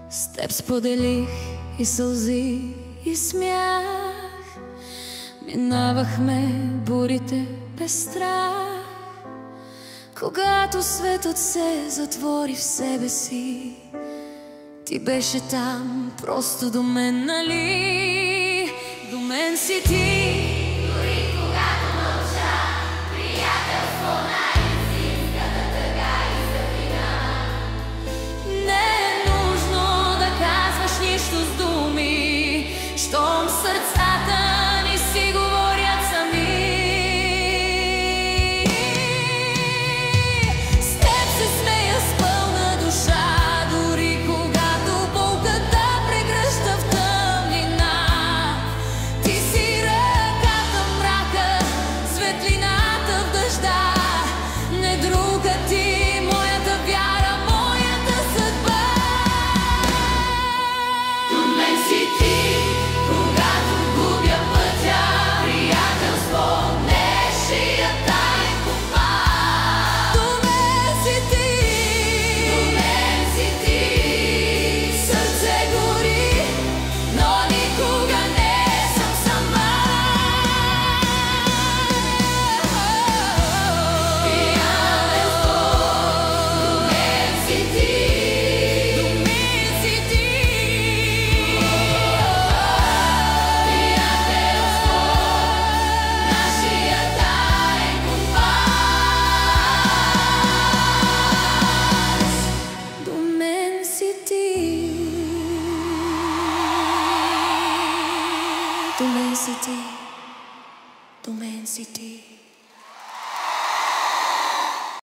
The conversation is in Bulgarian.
С теб споделих и сълзи, и смях. Минавахме бурите без страх. Когато светът се затвори в себе си, ти беше там, просто до мен, нали? До мен си ти.